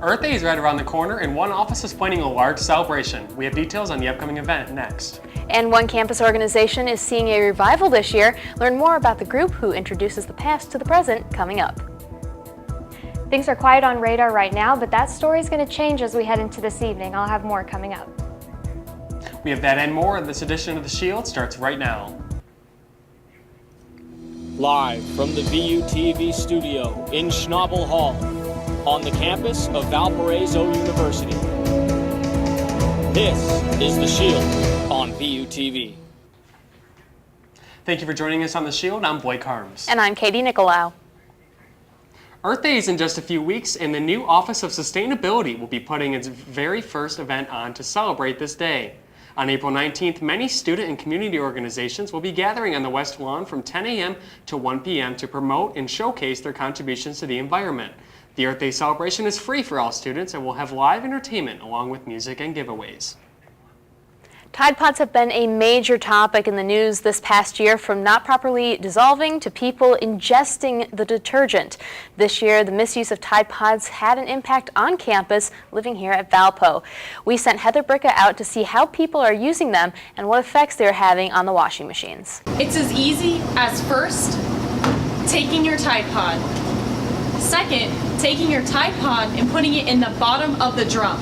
Earth Day is right around the corner, and one office is planning a large celebration. We have details on the upcoming event next. And one campus organization is seeing a revival this year. Learn more about the group who introduces the past to the present coming up. Things are quiet on radar right now, but that story is going to change as we head into this evening. I'll have more coming up. We have that and more. This edition of The Shield starts right now. Live from the VUTV studio in Schnabel Hall on the campus of Valparaiso University. This is The Shield on VUTV. Thank you for joining us on The Shield. I'm Blake Harms. And I'm Katie Nickolaou. Earth Day is in just a few weeks, and the new Office of Sustainability will be putting its very first event on to celebrate this day. On April 19th, many student and community organizations will be gathering on the West Lawn from 10 a.m. to 1 p.m. to promote and showcase their contributions to the environment. The Earth Day celebration is free for all students and will have live entertainment along with music and giveaways. Tide Pods have been a major topic in the news this past year, from not properly dissolving to people ingesting the detergent. This year, the misuse of Tide Pods had an impact on campus living here at Valpo. We sent Heather Bricka out to see how people are using them and what effects they're having on the washing machines. It's as easy as first, taking your Tide Pod. Second, taking your Tide Pod and putting it in the bottom of the drum.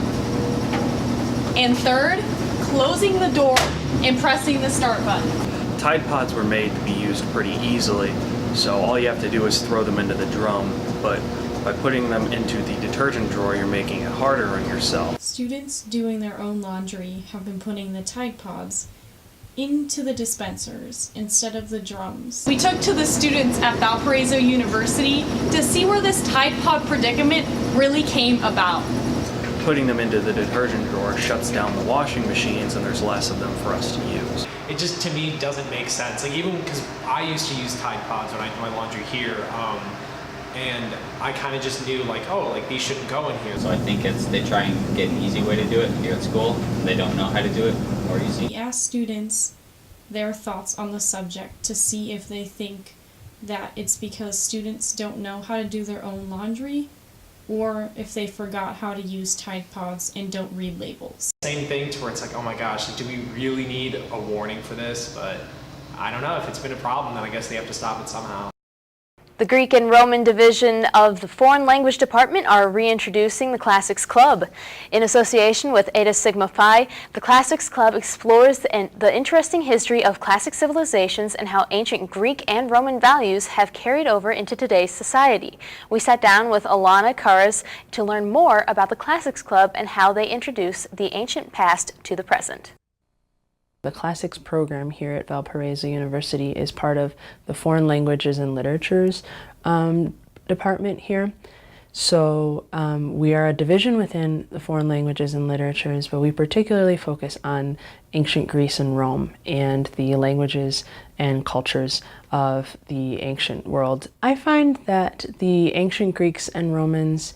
And third, closing the door and pressing the start button. Tide Pods were made to be used pretty easily, so all you have to do is throw them into the drum, but by putting them into the detergent drawer, you're making it harder on yourself. Students doing their own laundry have been putting the Tide Pods into the dispensers instead of the drums. We took to the students at Valparaiso University to see where this Tide Pod predicament really came about. Putting them into the detergent drawer shuts down the washing machines, and there's less of them for us to use. It just, to me, doesn't make sense. Like, even because I used to use Tide Pods when I do my laundry here, and I kind of just knew, like, oh, like, these shouldn't go in here. So I think they try and get an easy way to do it here at school. They don't know how to do it more easy. We asked students their thoughts on the subject to see if they think that it's because students don't know how to do their own laundry, or if they forgot how to use Tide Pods and don't read labels. Same thing to where it's like, oh my gosh, like, do we really need a warning for this? But I don't know. If it's been a problem, then I guess they have to stop it somehow. The Greek and Roman division of the Foreign Language Department are reintroducing the Classics Club. In association with Eta Sigma Phi, the Classics Club explores the interesting history of classic civilizations and how ancient Greek and Roman values have carried over into today's society. We sat down with Alana Karas to learn more about the Classics Club and how they introduce the ancient past to the present. The Classics program here at Valparaiso University is part of the Foreign Languages and Literatures department here. So we are a division within the Foreign Languages and Literatures, but we particularly focus on ancient Greece and Rome and the languages and cultures of the ancient world. I find that the ancient Greeks and Romans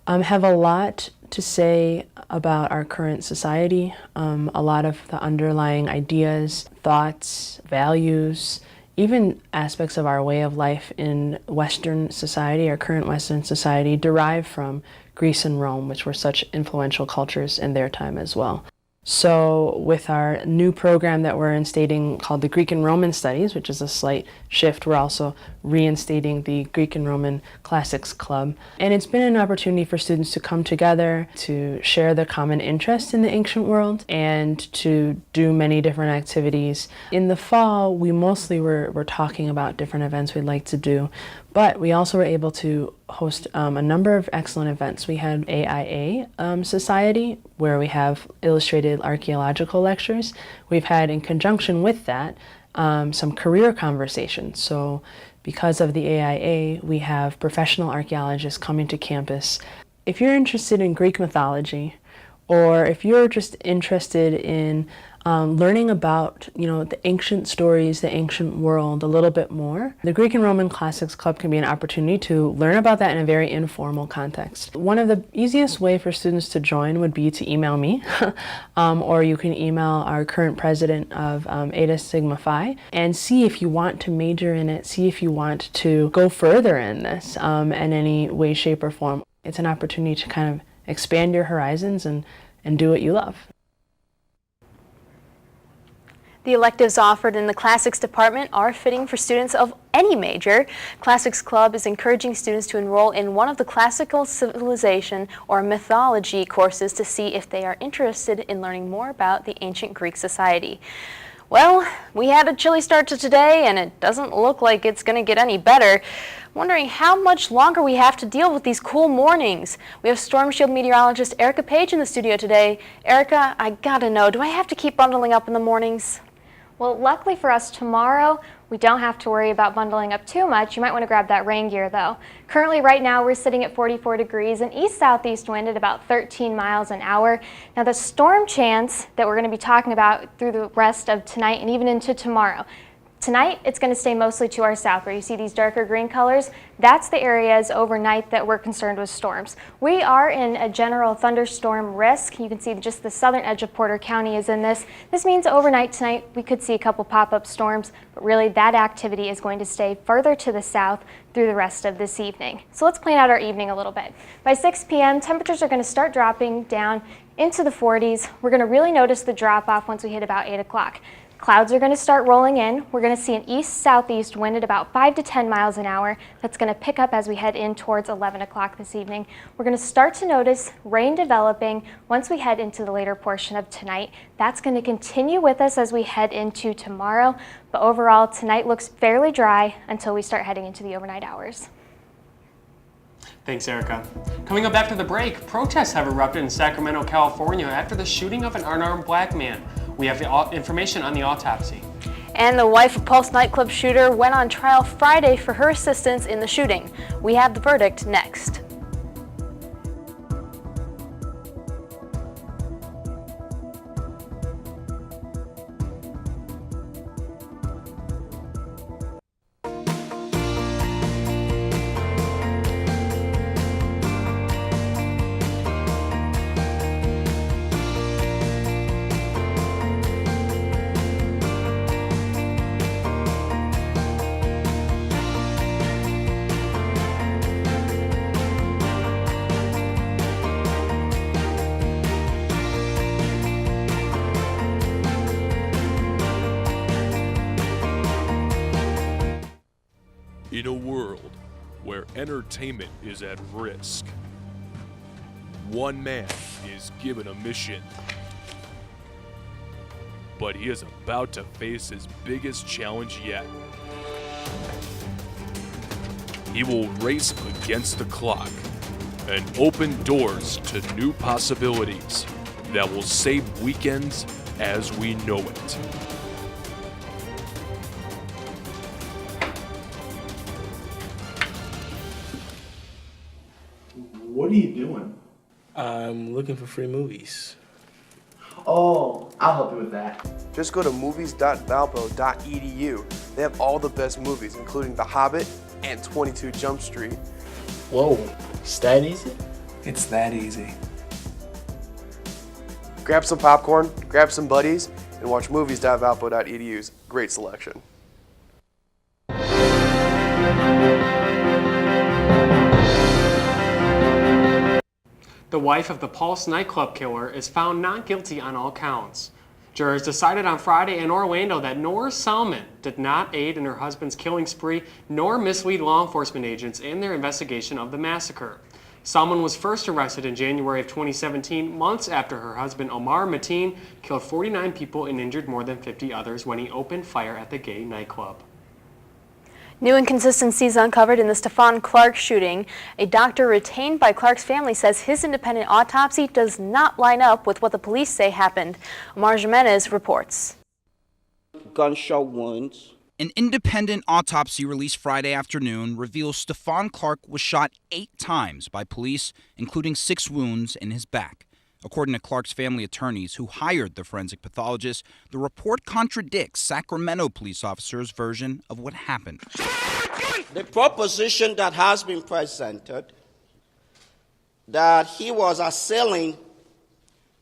have a lot to say about our current society. A lot of the underlying ideas, thoughts, values, even aspects of our way of life in Western society, our current Western society, derive from Greece and Rome, which were such influential cultures in their time as well. So with our new program that we're instating called the Greek and Roman Studies, which is a slight shift, we're also reinstating the Greek and Roman Classics Club. And it's been an opportunity for students to come together, to share their common interest in the ancient world, and to do many different activities. In the fall, we mostly were talking about different events we'd like to do, but we also were able to host a number of excellent events. We had AIA Society, where we have illustrated archaeological lectures. We've had, in conjunction with that, some career conversations. So because of the AIA, we have professional archaeologists coming to campus. If you're interested in Greek mythology, or if you're just interested in learning about, the ancient stories, the ancient world a little bit more, the Greek and Roman Classics Club can be an opportunity to learn about that in a very informal context. One of the easiest way for students to join would be to email me, or you can email our current president of Eta Sigma Phi and see if you want to major in it, see if you want to go further in this in any way, shape, or form. It's an opportunity to kind of expand your horizons and do what you love. The electives offered in the Classics department are fitting for students of any major. Classics Club is encouraging students to enroll in one of the classical civilization or mythology courses to see if they are interested in learning more about the ancient Greek society. Well, we had a chilly start to today, and it doesn't look like it's going to get any better. Wondering how much longer we have to deal with these cool mornings. We have Storm Shield meteorologist Erika Paige in the studio today. Erika, I gotta know, do I have to keep bundling up in the mornings? Well, luckily for us tomorrow, we don't have to worry about bundling up too much. You might want to grab that rain gear though. Currently right now we're sitting at 44 degrees and east-southeast wind at about 13 miles an hour. Now the storm chance that we're going to be talking about through the rest of tonight and even into tomorrow. Tonight, it's going to stay mostly to our south, where you see these darker green colors. That's the areas overnight that we're concerned with storms. We are in a general thunderstorm risk. You can see just the southern edge of Porter County is in this. This means overnight tonight, we could see a couple pop-up storms, but really that activity is going to stay further to the south through the rest of this evening. So let's plan out our evening a little bit. By 6 p.m., temperatures are going to start dropping down into the 40s. We're going to really notice the drop-off once we hit about 8 o'clock. Clouds are going to start rolling in. We're going to see an east-southeast wind at about 5 to 10 miles an hour. That's going to pick up as we head in towards 11 o'clock this evening. We're going to start to notice rain developing once we head into the later portion of tonight. That's going to continue with us as we head into tomorrow. But overall, tonight looks fairly dry until we start heading into the overnight hours. Thanks, Erika. Coming up after the break, protests have erupted in Sacramento, California after the shooting of an unarmed black man. We have the information on the autopsy. And the wife of Pulse nightclub shooter went on trial Friday for her assistance in the shooting. We have the verdict next. In a world where entertainment is at risk, one man is given a mission, but he is about to face his biggest challenge yet. He will race against the clock and open doors to new possibilities that will save weekends as we know it. What are you doing? I'm looking for free movies. Oh, I'll help you with that. Just go to movies.valpo.edu. They have all the best movies, including The Hobbit and 22 Jump Street. Whoa, it's that easy? It's that easy. Grab some popcorn, grab some buddies, and watch movies.valpo.edu's great selection. The wife of the Pulse nightclub killer is found not guilty on all counts. Jurors decided on Friday in Orlando that Nora Salmon did not aid in her husband's killing spree nor mislead law enforcement agents in their investigation of the massacre. Salmon was first arrested in January of 2017, months after her husband Omar Mateen killed 49 people and injured more than 50 others when he opened fire at the gay nightclub. New inconsistencies uncovered in the Stephon Clark shooting. A doctor retained by Clark's family says his independent autopsy does not line up with what the police say happened. Omar Jimenez reports. Gunshot wounds. An independent autopsy released Friday afternoon reveals Stephon Clark was shot 8 times by police, including 6 wounds in his back. According to Clark's family attorneys who hired the forensic pathologist, the report contradicts Sacramento police officers' version of what happened. The proposition that has been presented that he was assailing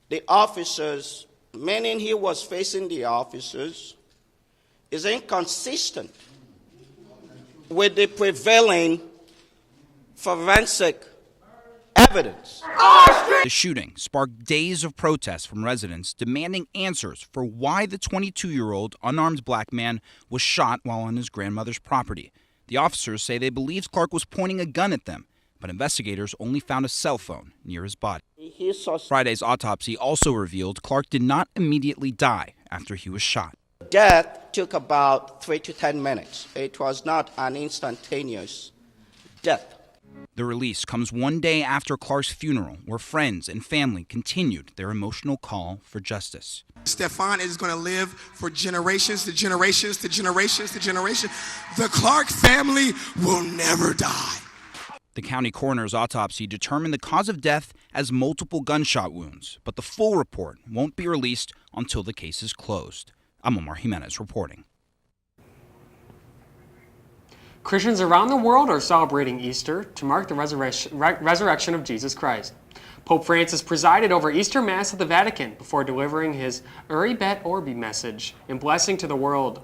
the officers, meaning he was facing the officers, is inconsistent with the prevailing forensic evidence. The shooting sparked days of protests from residents demanding answers for why the 22-year-old unarmed black man was shot while on his grandmother's property. The officers say they believed Clark was pointing a gun at them, but investigators only found a cell phone near his body. Friday's autopsy also revealed Clark did not immediately die after he was shot. Death took about 3 to 10 minutes. It was not an instantaneous death. The release comes one day after Clark's funeral, where friends and family continued their emotional call for justice. Stephon is going to live for generations to generations to generations to generations. The Clark family will never die. The county coroner's autopsy determined the cause of death as multiple gunshot wounds, but the full report won't be released until the case is closed. I'm Omar Jimenez reporting. Christians around the world are celebrating Easter to mark the resurrection of Jesus Christ. Pope Francis presided over Easter Mass at the Vatican before delivering his Uri et Orbi message and blessing to the world.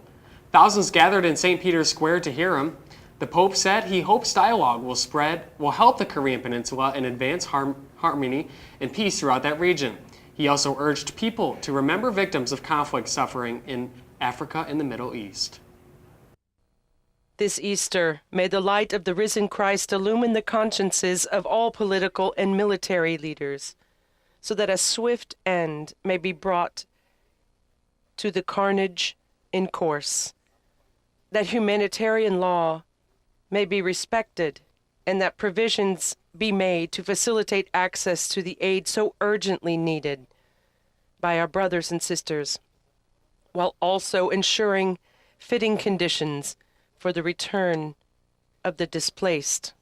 Thousands gathered in St. Peter's Square to hear him. The Pope said he hopes dialogue will help the Korean Peninsula and advance harmony and peace throughout that region. He also urged people to remember victims of conflict suffering in Africa and the Middle East. This Easter, may the light of the risen Christ illumine the consciences of all political and military leaders, so that a swift end may be brought to the carnage in course, that humanitarian law may be respected, and that provisions be made to facilitate access to the aid so urgently needed by our brothers and sisters, while also ensuring fitting conditions for the return of the displaced.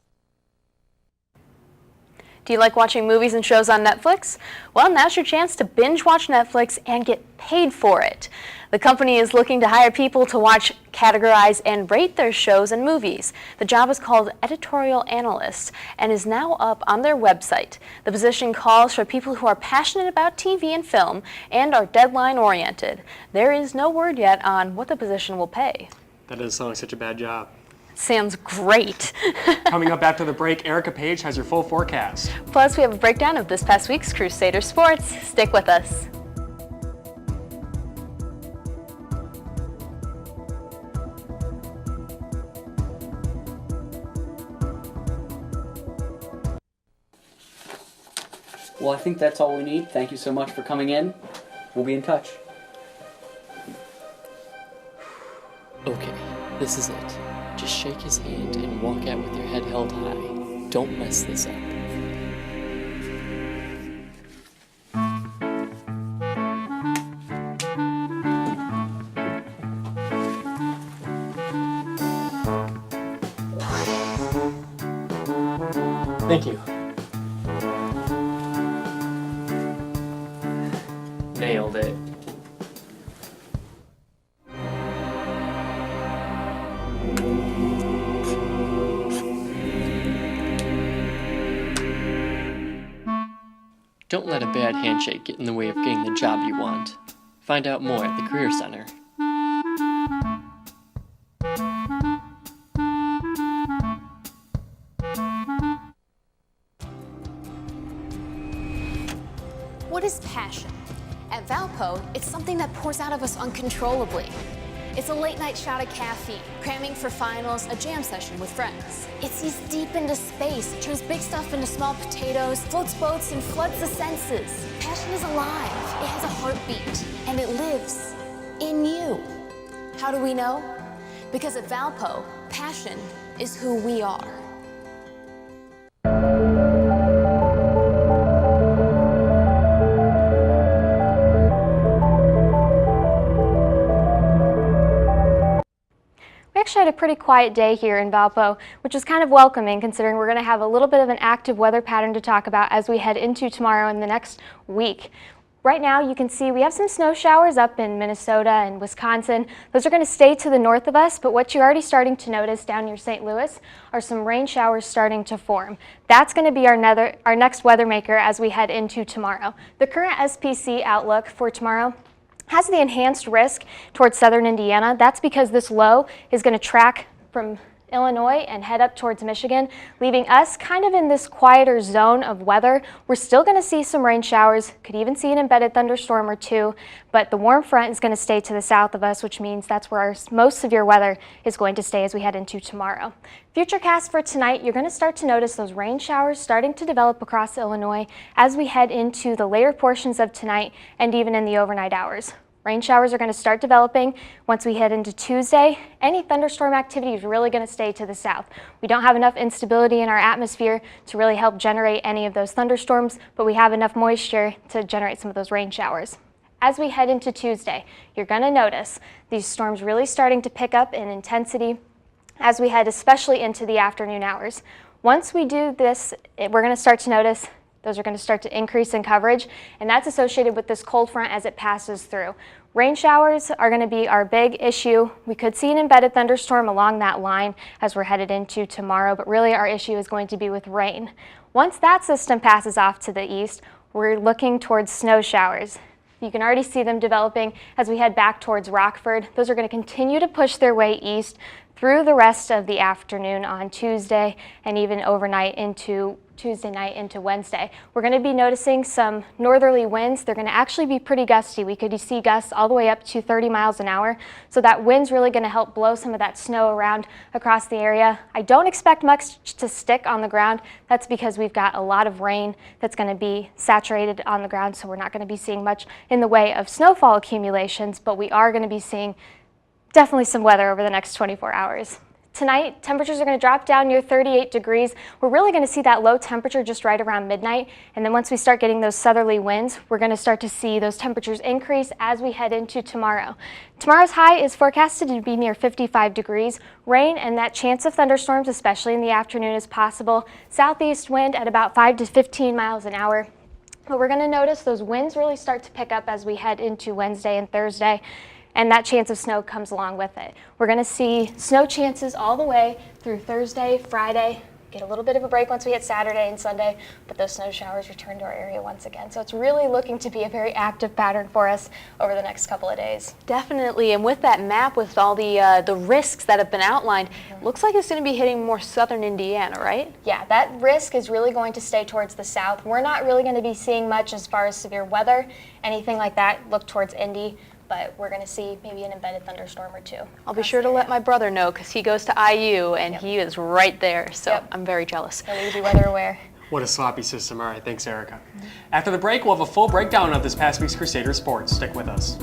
Do you like watching movies and shows on Netflix? Well, now's your chance to binge watch Netflix and get paid for it. The company is looking to hire people to watch, categorize, and rate their shows and movies. The job is called editorial analyst and is now up on their website. The position calls for people who are passionate about TV and film and are deadline oriented. There is no word yet on what the position will pay. That doesn't sound like such a bad job. Sounds great. Coming up after the break, Erika Paige has your full forecast. Plus, we have a breakdown of this past week's Crusader sports. Stick with us. Well, I think that's all we need. Thank you so much for coming in. We'll be in touch. Okay, this is it. Just shake his hand and walk out with your head held high. Don't mess this up. Thank you. Nailed it. Don't let a bad handshake get in the way of getting the job you want. Find out more at the Career Center. What is passion? At Valpo, it's something that pours out of us uncontrollably. It's a late-night shot of caffeine, cramming for finals, a jam session with friends. It sees deep into space, turns big stuff into small potatoes, floats boats, and floods the senses. Passion is alive. It has a heartbeat, and it lives in you. How do we know? Because at Valpo, passion is who we are. We actually had a pretty quiet day here in Valpo, which is kind of welcoming considering we're going to have a little bit of an active weather pattern to talk about as we head into tomorrow and the next week. Right now you can see we have some snow showers up in Minnesota and Wisconsin. Those are going to stay to the north of us, but what you're already starting to notice down near St. Louis are some rain showers starting to form. That's going to be our next weather maker as we head into tomorrow. The current SPC outlook for tomorrow has the enhanced risk towards southern Indiana. That's because this low is going to track from Illinois and head up towards Michigan, leaving us kind of in this quieter zone of weather. We're still going to see some rain showers, could even see an embedded thunderstorm or two, but the warm front is going to stay to the south of us, which means that's where our most severe weather is going to stay as we head into tomorrow. Futurecast for tonight, you're going to start to notice those rain showers starting to develop across Illinois as we head into the later portions of tonight and even in the overnight hours. Rain showers are going to start developing once we head into Tuesday. Any thunderstorm activity is really going to stay to the south. We don't have enough instability in our atmosphere to really help generate any of those thunderstorms, but we have enough moisture to generate some of those rain showers. As we head into Tuesday, you're going to notice these storms really starting to pick up in intensity as we head especially into the afternoon hours. Once we do this, we're going to start to notice those are going to start to increase in coverage, and that's associated with this cold front as it passes through. Rain showers are going to be our big issue. We could see an embedded thunderstorm along that line as we're headed into tomorrow, but really our issue is going to be with rain. Once that system passes off to the east, we're looking towards snow showers. You can already see them developing as we head back towards Rockford. Those are going to continue to push their way east through the rest of the afternoon on Tuesday and even overnight into Tuesday night into Wednesday. We're going to be noticing some northerly winds. They're going to actually be pretty gusty. We could see gusts all the way up to 30 miles an hour. So that wind's really going to help blow some of that snow around across the area. I don't expect much to stick on the ground. That's because we've got a lot of rain that's going to be saturated on the ground. So we're not going to be seeing much in the way of snowfall accumulations, but we are going to be seeing definitely some weather over the next 24 hours. Tonight, temperatures are going to drop down near 38 degrees. We're really going to see that low temperature just right around midnight. And then once we start getting those southerly winds, we're going to start to see those temperatures increase as we head into tomorrow. Tomorrow's high is forecasted to be near 55 degrees. Rain and that chance of thunderstorms, especially in the afternoon, is possible. Southeast wind at about 5 to 15 miles an hour. But we're going to notice those winds really start to pick up as we head into Wednesday and Thursday, and that chance of snow comes along with it. We're going to see snow chances all the way through Thursday, Friday, get a little bit of a break once we hit Saturday and Sunday, but those snow showers return to our area once again. So it's really looking to be a very active pattern for us over the next couple of days. Definitely, and with that map, with all the risks that have been outlined, looks like it's going to be hitting more southern Indiana, right? Yeah, that risk is really going to stay towards the south. We're not really going to be seeing much as far as severe weather, anything like that. Look towards Indy. But we're going to see maybe an embedded thunderstorm or two. I'll be sure to let my brother know because he goes to IU and he is right there, so I'm very jealous. He'll leave you weather aware. What a sloppy system. All right, thanks, Erika. After the break, we'll have a full breakdown of this past week's Crusader sports. Stick with us.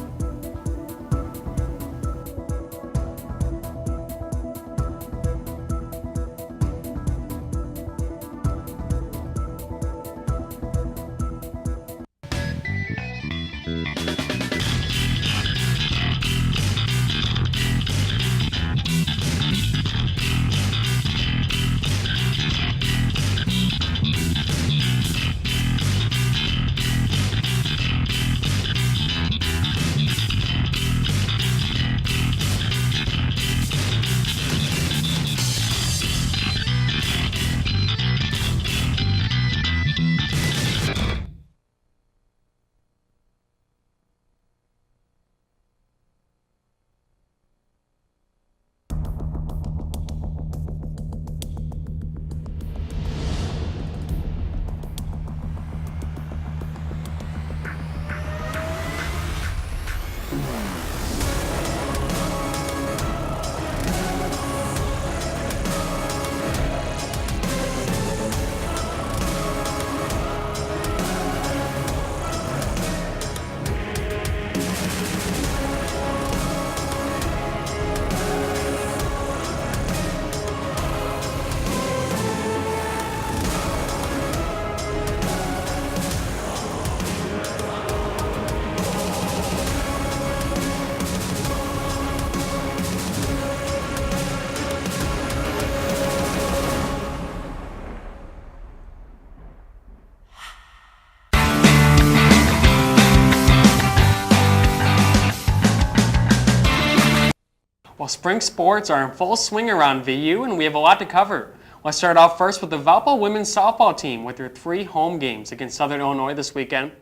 Well, spring sports are in full swing around VU, and we have a lot to cover. Let's start off first with the Valpo women's softball team with their 3 home games against Southern Illinois this weekend.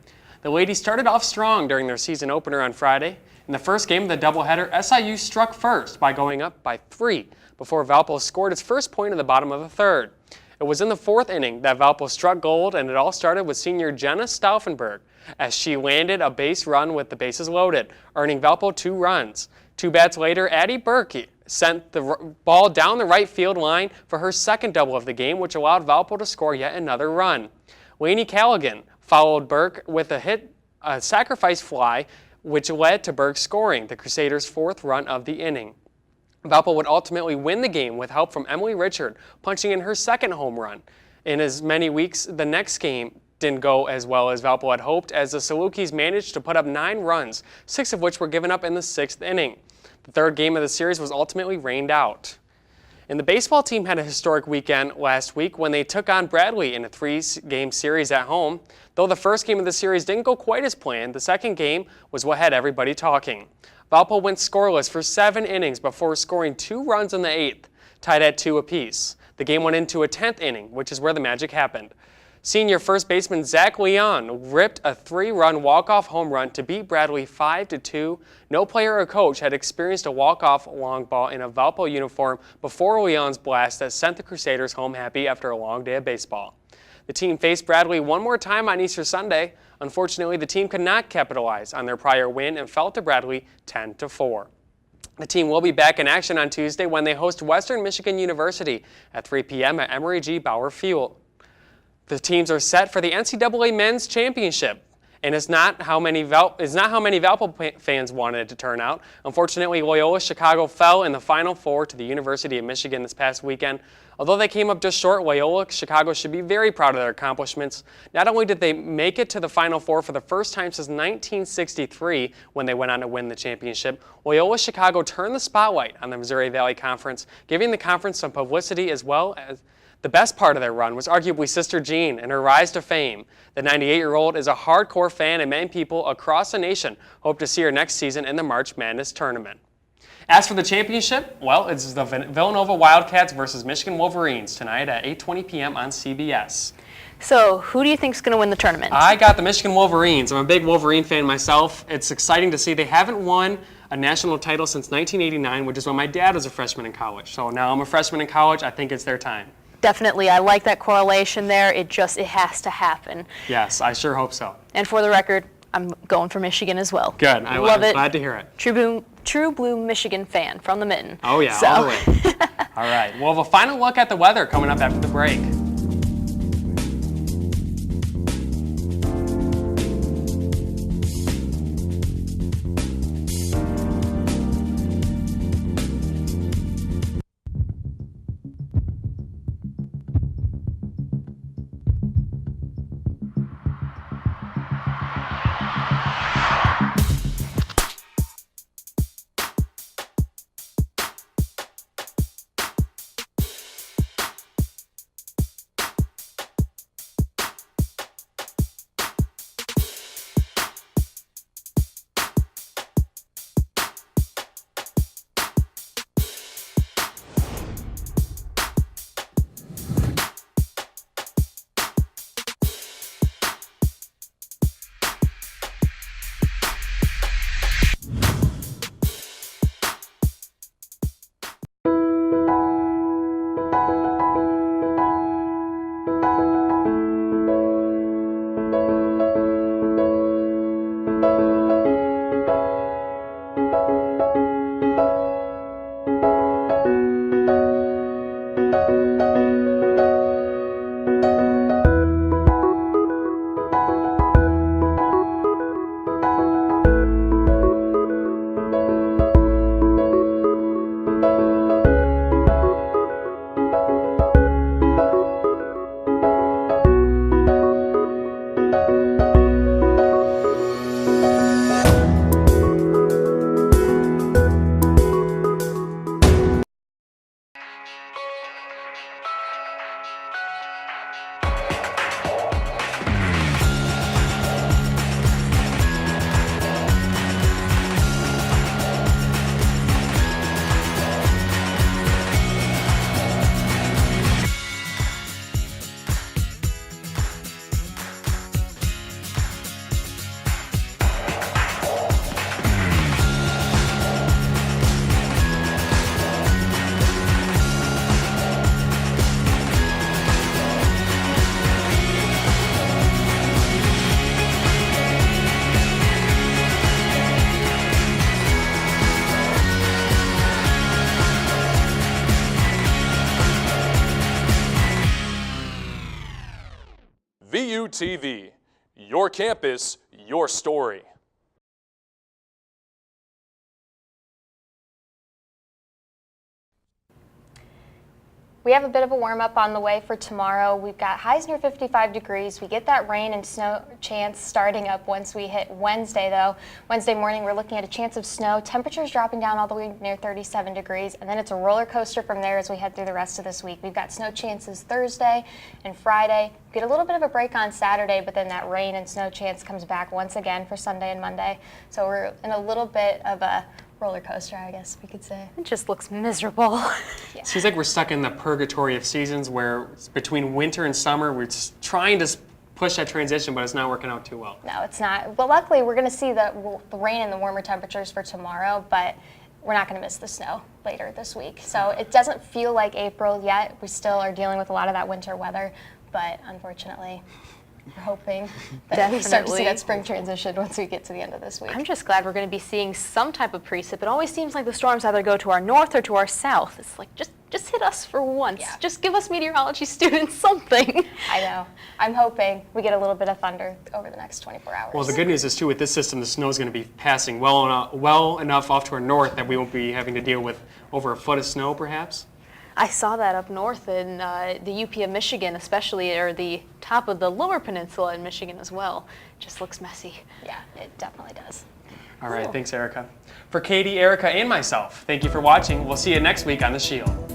The ladies started off strong during their season opener on Friday. In the first game of the doubleheader, SIU struck first by going up by 3 before Valpo scored its first point in the bottom of the third. It was in the 4th inning that Valpo struck gold, and it all started with senior Jenna Stauffenberg as she landed a base run with the bases loaded, earning Valpo 2 runs. 2 bats later, Addie Berkey sent the ball down the right field line for her second double of the game, which allowed Valpo to score yet another run. Lainey Callaghan followed Burke with a sacrifice fly, which led to Burke scoring the Crusaders' 4th run of the inning. Valpo would ultimately win the game with help from Emily Richard, punching in her second home run. In as many weeks, the next game didn't go as well as Valpo had hoped, as the Salukis managed to put up 9 runs, 6 of which were given up in the 6th inning. The third game of the series was ultimately rained out. And the baseball team had a historic weekend last week when they took on Bradley in a 3-game series at home. Though the first game of the series didn't go quite as planned, the second game was what had everybody talking. Valpo went scoreless for 7 innings before scoring 2 runs in the 8th, tied at 2 apiece. The game went into a 10th inning, which is where the magic happened. Senior first baseman Zach Leon ripped a 3-run walk-off home run to beat Bradley 5-2. No player or coach had experienced a walk-off long ball in a Valpo uniform before Leon's blast that sent the Crusaders home happy after a long day of baseball. The team faced Bradley one more time on Easter Sunday. Unfortunately, the team could not capitalize on their prior win and fell to Bradley 10-4. The team will be back in action on Tuesday when they host Western Michigan University at 3 p.m. at Emory G. Bauer Field. The teams are set for the NCAA Men's Championship, and it's not how many Valpo fans wanted it to turn out. Unfortunately, Loyola Chicago fell in the Final Four to the University of Michigan this past weekend. Although they came up just short, Loyola Chicago should be very proud of their accomplishments. Not only did they make it to the Final Four for the first time since 1963 when they went on to win the championship, Loyola Chicago turned the spotlight on the Missouri Valley Conference, giving the conference some publicity as well as the best part of their run was arguably Sister Jean and her rise to fame. The 98-year-old is a hardcore fan, and many people across the nation hope to see her next season in the March Madness tournament. As for the championship, well, it's the Villanova Wildcats versus Michigan Wolverines tonight at 8:20 p.m. on CBS. So, who do you think is going to win the tournament? I got the Michigan Wolverines. I'm a big Wolverine fan myself. It's exciting to see they haven't won a national title since 1989, which is when my dad was a freshman in college. So now I'm a freshman in college. I think it's their time. Definitely. I like that correlation there. It has to happen. Yes, I sure hope so. And for the record, I'm going for Michigan as well. Good. Love it. Glad to hear it. True blue Michigan fan from the mitten. Oh, yeah, all the way. All right. We'll have a final look at the weather coming up after the break. VUTV, your campus, your story. We have a bit of a warm up on the way for tomorrow. We've got highs near 55 degrees. We get that rain and snow chance starting up once we hit Wednesday, though. Wednesday morning, we're looking at a chance of snow. Temperatures dropping down all the way near 37 degrees, and then it's a roller coaster from there as we head through the rest of this week. We've got snow chances Thursday and Friday. We get a little bit of a break on Saturday, but then that rain and snow chance comes back once again for Sunday and Monday. So we're in a little bit of a roller coaster, I guess we could say. It just looks miserable. It seems like we're stuck in the purgatory of seasons where between winter and summer, we're just trying to push that transition, but it's not working out too well. No, it's not. Well, luckily, we're going to see the rain and the warmer temperatures for tomorrow, but we're not going to miss the snow later this week. So it doesn't feel like April yet. We still are dealing with a lot of that winter weather, but unfortunately, we're hoping that we start to see that spring transition once we get to the end of this week. I'm just glad we're going to be seeing some type of precip. It always seems like the storms either go to our north or to our south. It's like, just hit us for once. Yeah. Just give us meteorology students something. I know. I'm hoping we get a little bit of thunder over the next 24 hours. Well, the good news is, too, with this system, the snow is going to be passing well enough off to our north that we won't be having to deal with over a foot of snow, perhaps. I saw that up north in the UP of Michigan, especially, or the top of the lower peninsula in Michigan as well. Just looks messy. Yeah, it definitely does. All right, thanks, Erika. For Katie, Erika, and myself, thank you for watching. We'll see you next week on The Shield.